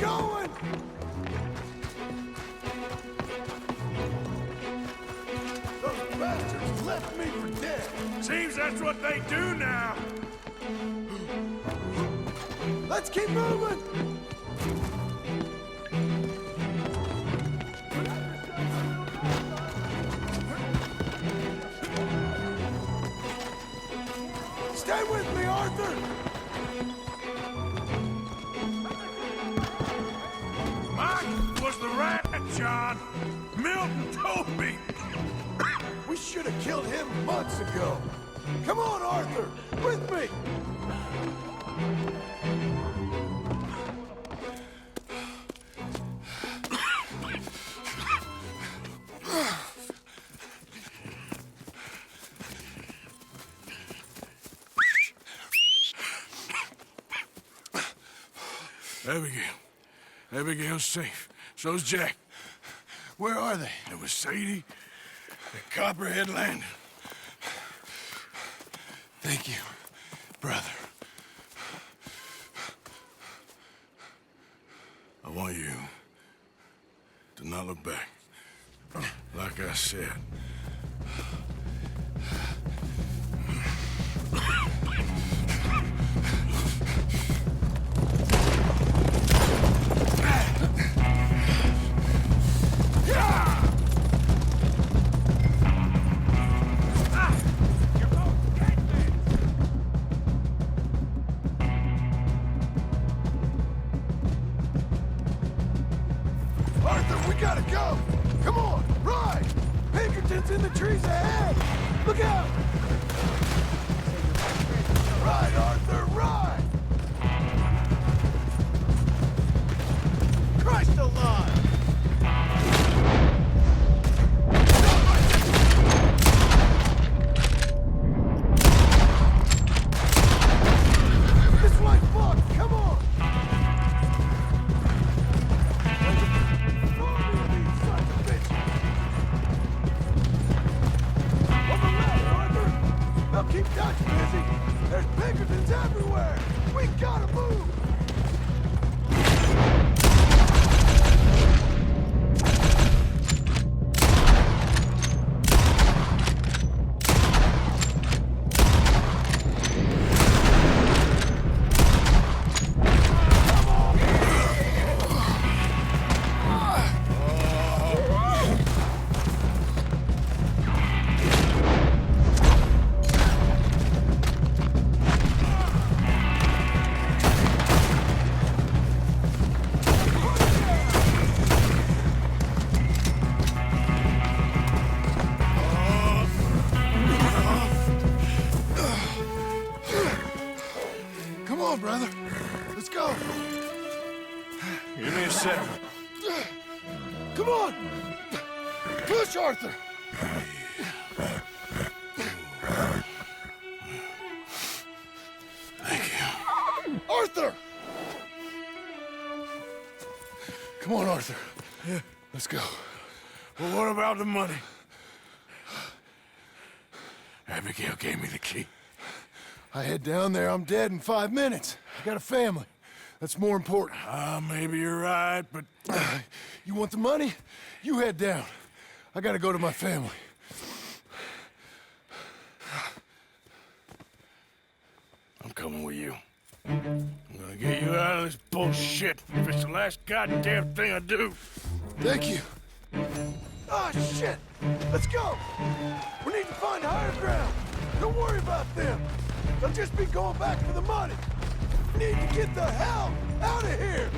going! Those bastards left me for dead. Seems that's what they do now. Let's keep moving! Stay with me, Arthur! Mike was the rat, John. Milton told me. We should have killed him months ago. Come on, Arthur! With me! Abigail. Abigail's safe. So's Jack. Where are they? It was Sadie at Copperhead Landing. Thank you, brother. I want you to not look back. Like I said. Arthur, we gotta go! Come on, ride! Pinkerton's in the trees ahead! Look out! Ride, Arthur, ride! Christ alive! This way, fuck! Come on! Keep Dutch busy! There's Pinkertons everywhere! We gotta move! Come on, brother. Let's go. Give me a second. Come on! Push, Arthur! Thank you. Arthur! Come on, Arthur. Yeah. Let's go. Well, what about the money? Abigail gave me the key. I head down there, I'm dead in 5 minutes. I got a family. That's more important. Maybe you're right, but... You want the money? You head down. I gotta go to my family. I'm coming with you. I'm gonna get you out of this bullshit if it's the last goddamn thing I do. Thank you. Ah, shit! Let's go! We need to find higher ground. Don't worry about them. They'll just be going back for the money. We need to get the hell out of here!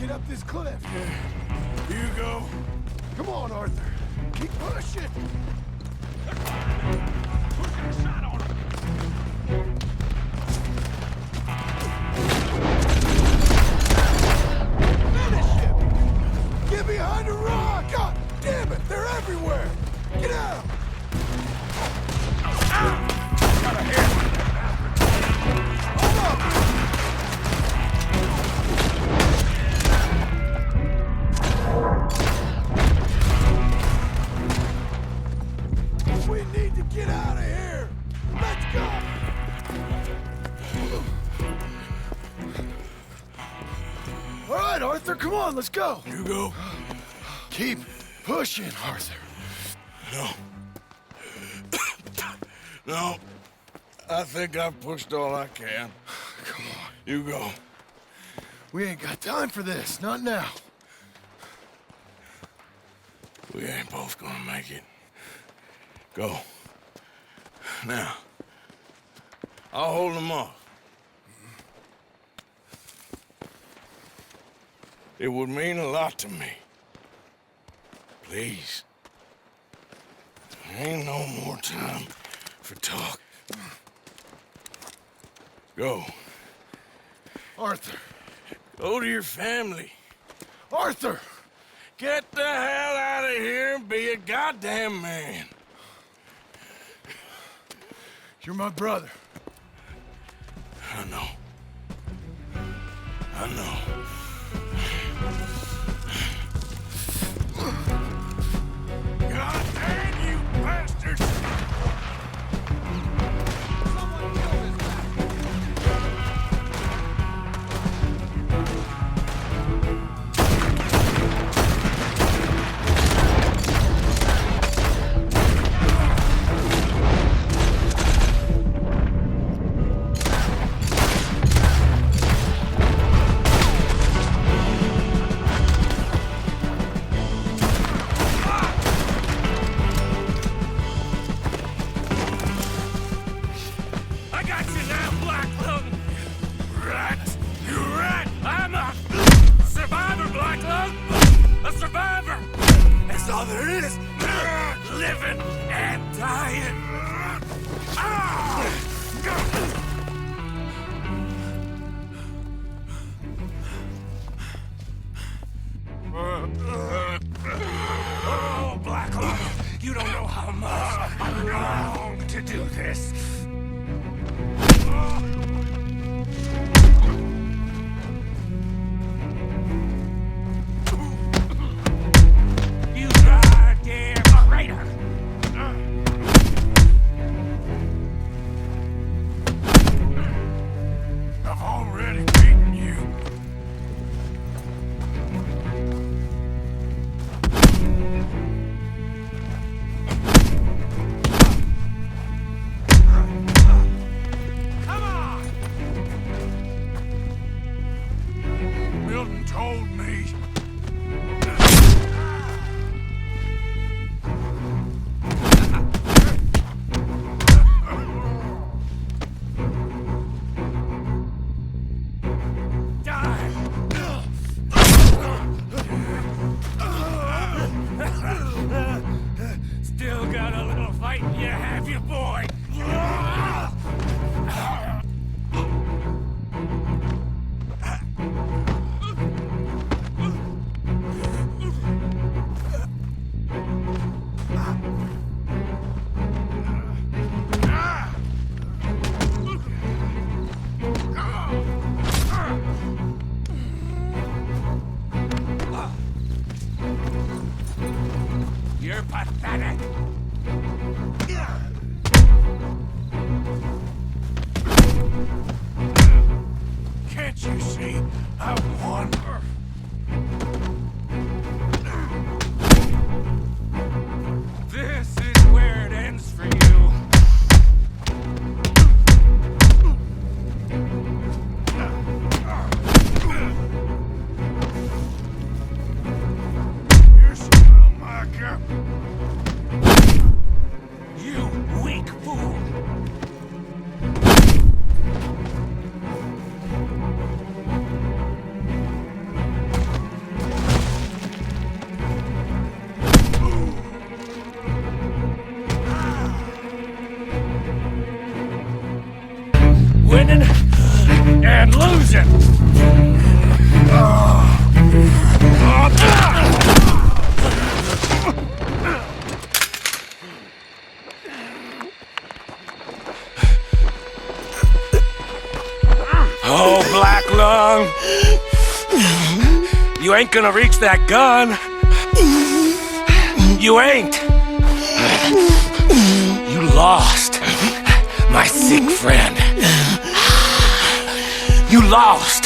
Get up this cliff. You go. Come on, Arthur. Keep pushing. Push a shot on him. Finish him. Get behind a rock. God damn it, they're everywhere. Get out. Got a hit. Hold up. right, Arthur, come on, let's go. You go. Keep pushing, Arthur. No. No. I think I've pushed all I can. Come on. You go. We ain't got time for this, not now. We ain't both gonna make it. Go. Now. I'll hold them off. It would mean a lot to me. Please. There ain't no more time for talk. Go. Arthur. Go to your family. Arthur! Get the hell out of here and be a goddamn man. You're my brother. I know. I know. God damn you bastards! Someone kill this bastard! I got you now, Black Lung! Rat! You rat! I'm a survivor, Black Lung! A survivor! That's all there is! Living and dying! Oh, Black Lung! You don't know how much I long to do this! You goddamn traitor! I've already beaten you. Come on! Milton told me. Still got a little fight in you, have you, boy? You're pathetic. Can't you see I won? This is where it ends for you. You're still my girl. You weak fool. Winning and losing. Oh, Black Lung. You ain't gonna reach that gun. You ain't. You lost, my sick friend. You lost.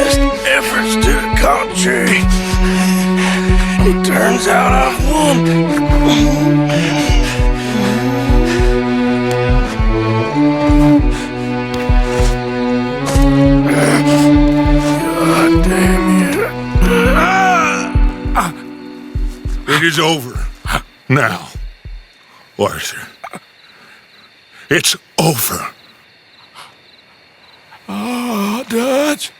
best efforts to the contrary. It turns out I've won. God damn you. It is over. Now, Arthur. It's over. Oh, Dutch.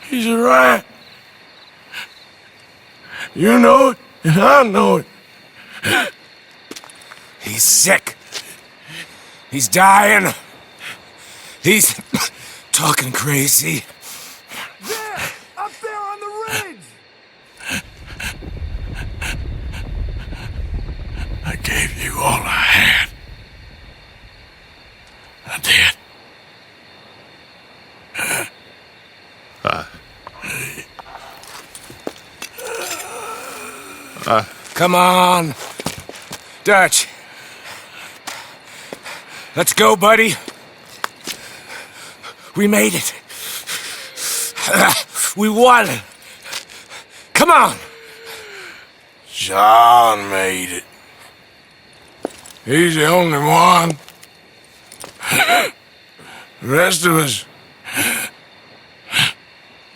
He's a rat. You know it, and I know it. He's sick. He's dying. He's talking crazy. There! Up there on the ridge! I gave you all I had. I did. Come on. Dutch. Let's go, buddy. We made it. We won. Come on. John made it. He's the only one. The rest of us...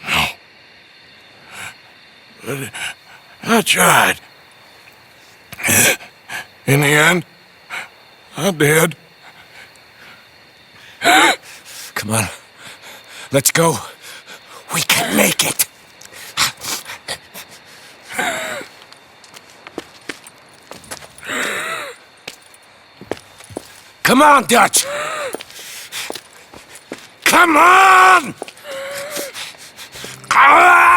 No. But I tried. In the end, I did. Come on. Let's go. We can make it. Come on, Dutch. Come on! Ah!